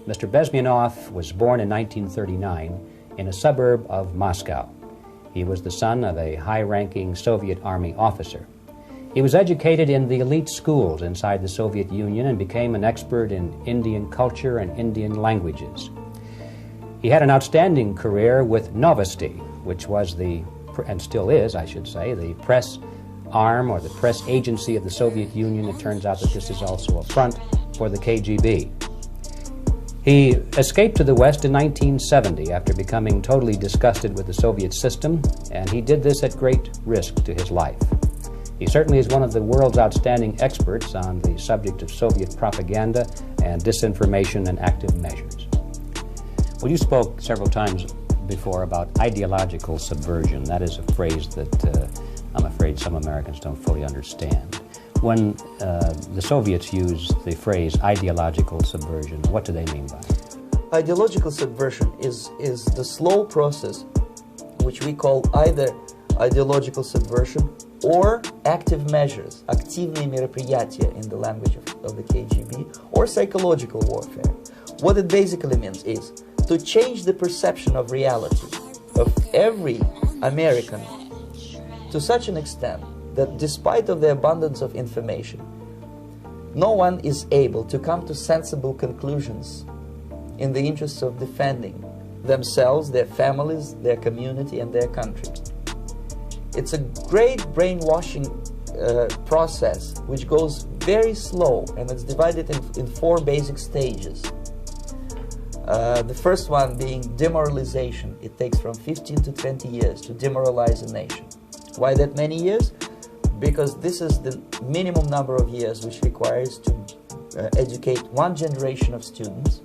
Mr. Bezmenov was born in 1939 in a suburb of Moscow. He was the son of a high-ranking Soviet Army officer. He was educated in the elite schools inside the Soviet Union and became an expert in Indian culture and Indian languages. He had an outstanding career with Novosti, which was and still is, I should say, the press arm or the press agency of the Soviet Union. It turns out that this is also a front for the KGB. He escaped to the West in 1970 after becoming totally disgusted with the Soviet system, and he did this at great risk to his life. He certainly is one of the world's outstanding experts on the subject of Soviet propaganda and disinformation and active measures. Well, you spoke several times before about ideological subversion. That is a phrase that I'm afraid some Americans don't fully understand. When the Soviets use the phrase ideological subversion, what do they mean by it? Ideological subversion is the slow process which we call either ideological subversion or active measures, активные мероприятия in the language of the KGB, or psychological warfare. What it basically means is to change the perception of reality of every American to such an extent that despite of the abundance of information, no one is able to come to sensible conclusions in the interests of defending themselves, their families, their community, and their country. It's a great brainwashing process which goes very slow, and it's divided in 4 basic stages. The first one being demoralization. It takes from 15 to 20 years to demoralize a nation. Why that many years? Because this is the minimum number of years which requires to educate one generation of students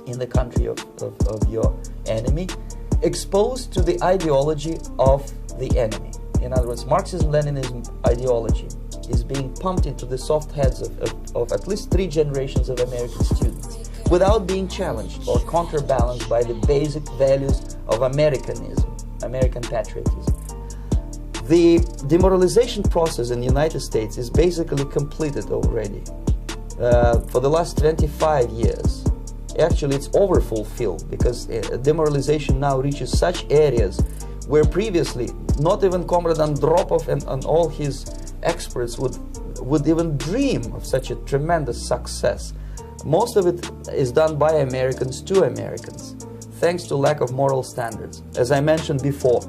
in the country of your enemy, exposed to the ideology of the enemy. In other words, Marxism-Leninism ideology is being pumped into the soft heads of at least 3 generations of American students without being challenged or counterbalanced by the basic values of Americanism, American patriotism. The demoralization process in the United States is basically completed already. For the last 25 years, actually it's overfulfilled, because demoralization now reaches such areas where previously not even Comrade Andropov and all his experts would even dream of such a tremendous success. Most of it is done by Americans to Americans, thanks to lack of moral standards. As I mentioned before,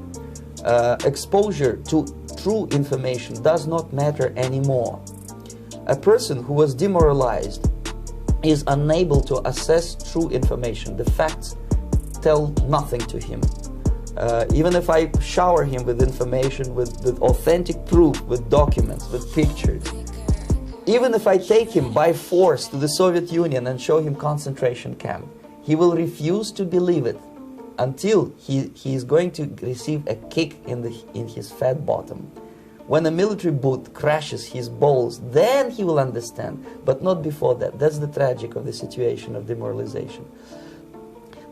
exposure to true information does not matter anymore. A person who was demoralized is unable to assess true information. The facts tell nothing to him. Even if I shower him with information, with authentic proof, with documents, with pictures, even if I take him by force to the Soviet Union and show him concentration camp, he will refuse to believe it until he is going to receive a kick in his fat bottom. When a military boot crashes his balls, then he will understand, but not before that. That's the tragic of the situation of demoralization.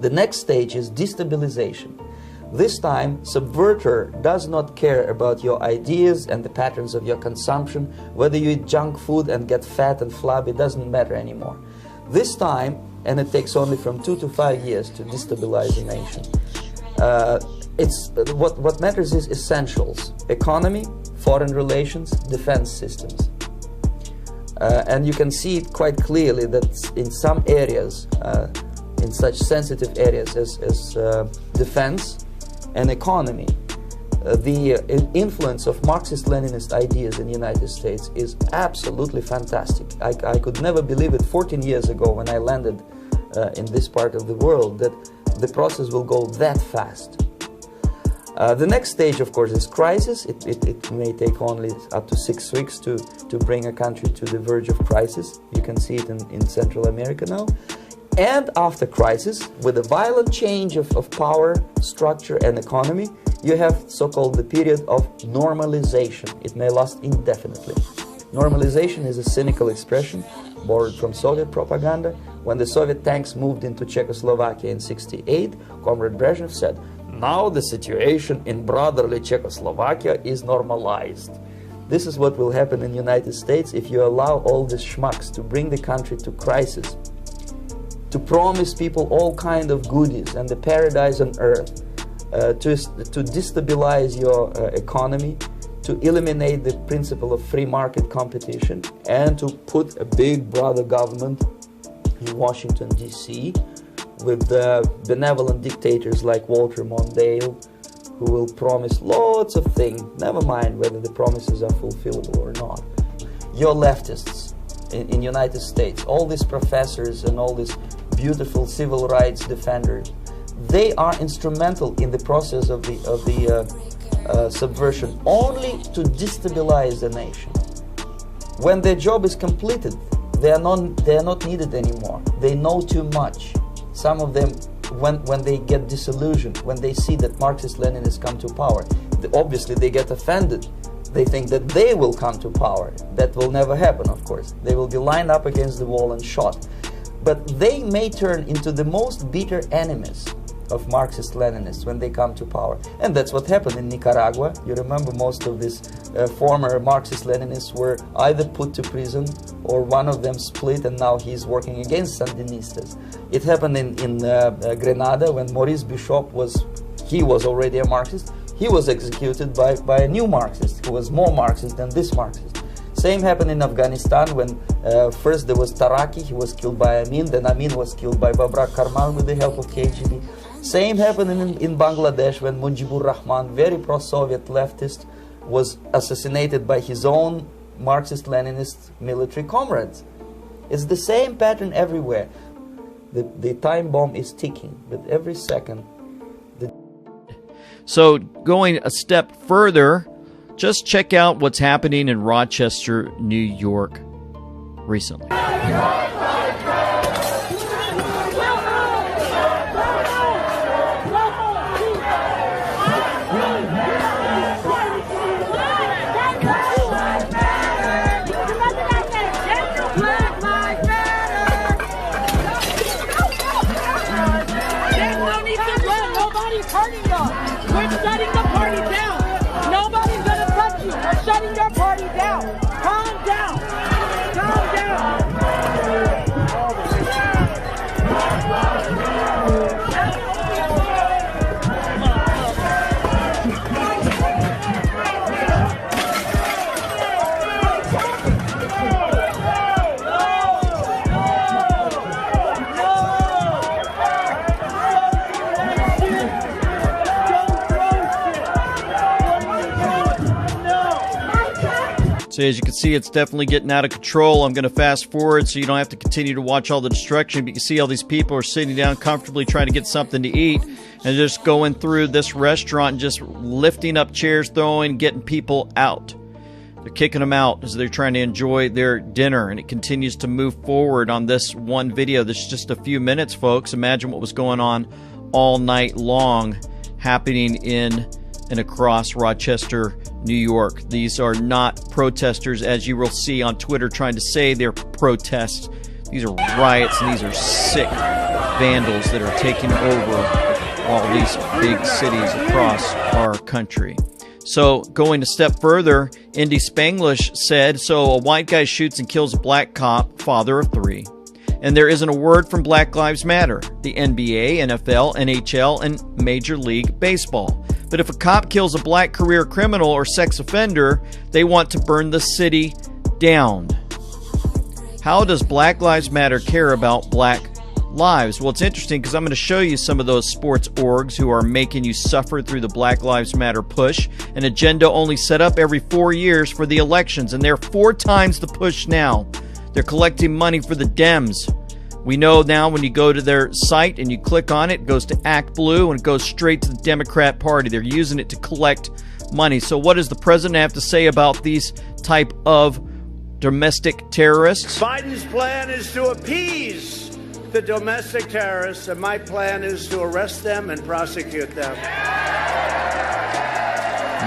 The next stage is destabilization. This time, subverter does not care about your ideas and the patterns of your consumption. Whether you eat junk food and get fat and flabby, it doesn't matter anymore. This time, and it takes only from 2 to 5 years to destabilize a nation. What matters is essentials: economy, foreign relations, defense systems. And you can see it quite clearly that in some areas, in such sensitive areas as defense and economy, the influence of Marxist-Leninist ideas in the United States is absolutely fantastic. I could never believe it 14 years ago when I landed in this part of the world that the process will go that fast. The next stage, of course, is crisis. It may take only up to 6 weeks to bring a country to the verge of crisis. You can see it in Central America now. And after crisis, with a violent change of power, structure, and economy, you have so-called the period of normalization. It may last indefinitely. Normalization is a cynical expression borrowed from Soviet propaganda. When the Soviet tanks moved into Czechoslovakia in '68, Comrade Brezhnev said, "Now the situation in brotherly Czechoslovakia is normalized." This is what will happen in the United States if you allow all these schmucks to bring the country to crisis, to promise people all kind of goodies and the paradise on earth, to destabilize your economy, to eliminate the principle of free market competition, and to put a big brother government in Washington, D.C., with benevolent dictators like Walter Mondale, who will promise lots of things, never mind whether the promises are fulfillable or not. Your leftists in United States, all these professors and all these beautiful civil rights defenders, they are instrumental in the process of the subversion only to destabilize the nation. When their job is completed, they are not needed anymore. They know too much. Some of them, when they get disillusioned, when they see that Marxist-Leninists come to power, obviously they get offended. They think that they will come to power. That will never happen, of course. They will be lined up against the wall and shot. But they may turn into the most bitter enemies of Marxist-Leninists when they come to power. And that's what happened in Nicaragua. You remember most of these former Marxist-Leninists were either put to prison or one of them split, and now he's working against Sandinistas. It happened in Grenada when Maurice Bishop was already a Marxist. He was executed by a new Marxist who was more Marxist than this Marxist. Same happened in Afghanistan when first there was Taraki, he was killed by Amin, then Amin was killed by Babrak Karmal with the help of KGB. Same happened in Bangladesh when Mujibur Rahman, very pro-Soviet leftist, was assassinated by his own Marxist-Leninist military comrades. It's the same pattern everywhere. The time bomb is ticking, but every second. So going a step further, just check out what's happening in Rochester, New York recently. We're shutting the party down. Nobody's gonna touch you. We're shutting your party down. Calm down. Calm down. So as you can see, it's definitely getting out of control. I'm going to fast forward so you don't have to continue to watch all the destruction. But you can see all these people are sitting down comfortably trying to get something to eat and just going through this restaurant and just lifting up chairs, throwing, getting people out. They're kicking them out as they're trying to enjoy their dinner. And it continues to move forward on this one video. This is just a few minutes, folks. Imagine what was going on all night long happening in and across Rochester, New York. These are not protesters, as you will see on Twitter, trying to say they're protests. These are riots, and these are sick vandals that are taking over all these big cities across our country. So, going a step further, Indy Spanglish said, so a white guy shoots and kills a black cop, father of 3. And there isn't a word from Black Lives Matter, the NBA, NFL, NHL, and Major League Baseball. But if a cop kills a black career criminal or sex offender, they want to burn the city down. How does Black Lives Matter care about black lives? Well, it's interesting because I'm going to show you some of those sports orgs who are making you suffer through the Black Lives Matter push, an agenda only set up every 4 years for the elections, and they're 4 times the push now. They're collecting money for the Dems. We know now when you go to their site and you click on it, it goes to Act Blue and it goes straight to the Democrat Party. They're using it to collect money. So what does the president have to say about these type of domestic terrorists? Biden's plan is to appease the domestic terrorists, and my plan is to arrest them and prosecute them.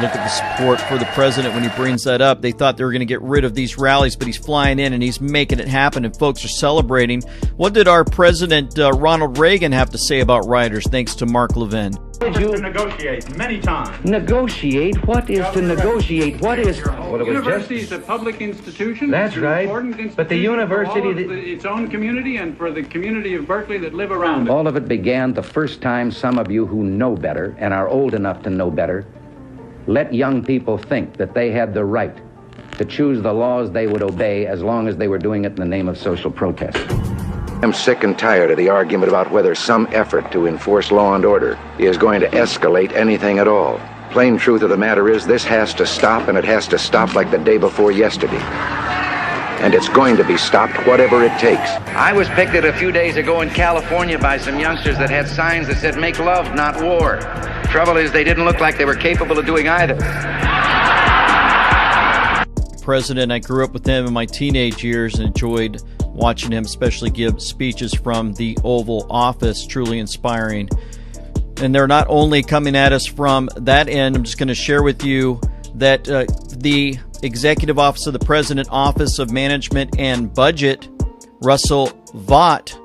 Look at the support for the president when he brings that up. They thought they were going to get rid of these rallies, but he's flying in and he's making it happen, and folks are celebrating. What did our president Ronald Reagan have to say about rioters? Thanks to Mark Levin. To negotiate many times. Negotiate? What is to negotiate? What is... Well, university is a public institution. That's right. But the university... For all of its own community and for the community of Berkeley that live around it. All of it began the first time some of you who know better and are old enough to know better let young people think that they had the right to choose the laws they would obey as long as they were doing it in the name of social protest. I'm sick and tired of the argument about whether some effort to enforce law and order is going to escalate anything at all. Plain truth of the matter is this has to stop, and it has to stop like the day before yesterday. And it's going to be stopped whatever it takes. I was picketed a few days ago in California by some youngsters that had signs that said, "Make love, not war." Trouble is, they didn't look like they were capable of doing either. President, I grew up with him in my teenage years and enjoyed watching him especially give speeches from the Oval Office. Truly inspiring. And they're not only coming at us from that end. I'm just going to share with you that the Executive Office of the President, Office of Management and Budget, Russell Vought,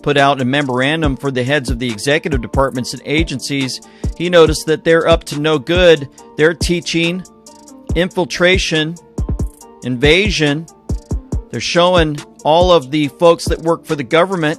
put out a memorandum for the heads of the executive departments and agencies. He noticed that they're up to no good. They're teaching infiltration, invasion. They're showing all of the folks that work for the government,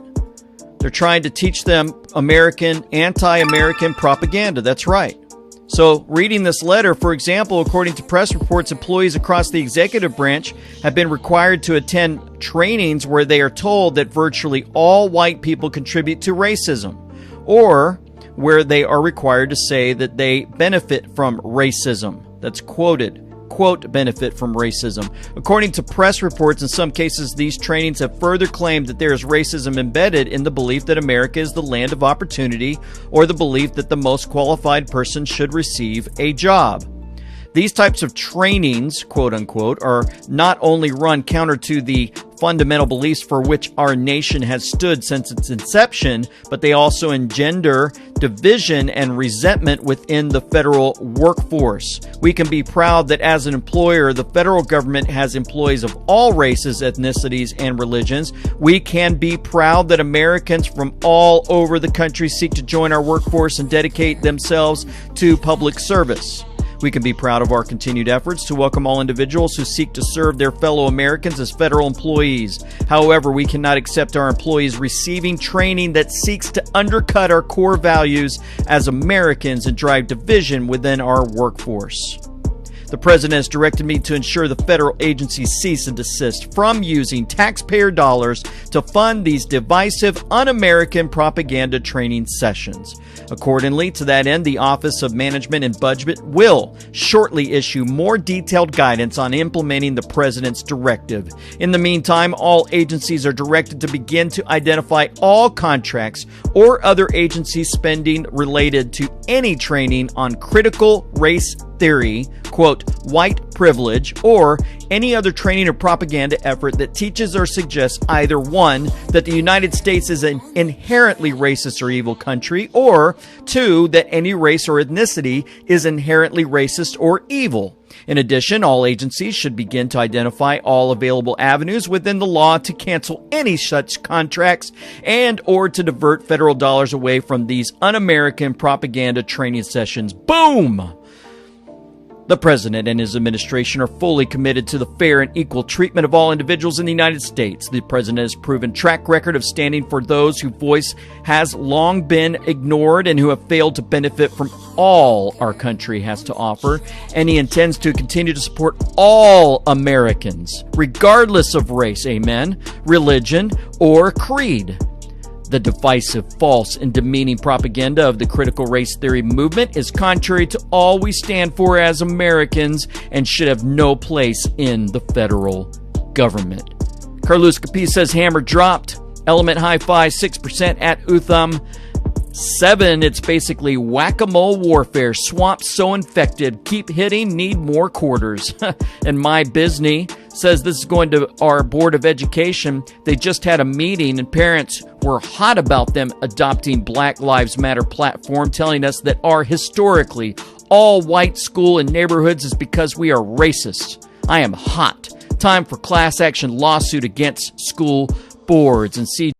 they're trying to teach them anti-American propaganda. That's right. So reading this letter, for example, according to press reports, employees across the executive branch have been required to attend trainings where they are told that virtually all white people contribute to racism, or where they are required to say that they benefit from racism. That's quoted. Quote, benefit from racism. According to press reports, in some cases, these trainings have further claimed that there is racism embedded in the belief that America is the land of opportunity, or the belief that the most qualified person should receive a job. These types of trainings, quote unquote, are not only run counter to the fundamental beliefs for which our nation has stood since its inception, but they also engender division and resentment within the federal workforce. We can be proud that as an employer, the federal government has employees of all races, ethnicities, and religions. We can be proud that Americans from all over the country seek to join our workforce and dedicate themselves to public service. We can be proud of our continued efforts to welcome all individuals who seek to serve their fellow Americans as federal employees. However, we cannot accept our employees receiving training that seeks to undercut our core values as Americans and drive division within our workforce. The President has directed me to ensure the federal agencies cease and desist from using taxpayer dollars to fund these divisive, un-American propaganda training sessions. Accordingly, to that end, the Office of Management and Budget will shortly issue more detailed guidance on implementing the President's directive. In the meantime, all agencies are directed to begin to identify all contracts or other agency spending related to any training on critical race theory, quote, white privilege, or any other training or propaganda effort that teaches or suggests either one, that the United States is an inherently racist or evil country, or two, that any race or ethnicity is inherently racist or evil. In addition, all agencies should begin to identify all available avenues within the law to cancel any such contracts and or to divert federal dollars away from these un-American propaganda training sessions. Boom! The President and his administration are fully committed to the fair and equal treatment of all individuals in the United States. The President has proven track record of standing for those whose voice has long been ignored and who have failed to benefit from all our country has to offer, and he intends to continue to support all Americans, regardless of race, amen, religion, or creed. The divisive, false, and demeaning propaganda of the critical race theory movement is contrary to all we stand for as Americans and should have no place in the federal government. Carlos Capiz says hammer dropped. Element Hi-Fi 6% at Utham 7. It's basically whack-a-mole warfare. Swamp so infected. Keep hitting. Need more quarters. And my Bisney says this is going to our Board of Education. They just had a meeting and parents were hot about them adopting Black Lives Matter platform, telling us that our historically all-white school in neighborhoods is because we are racist. I am hot. Time for class action lawsuit against school boards. And see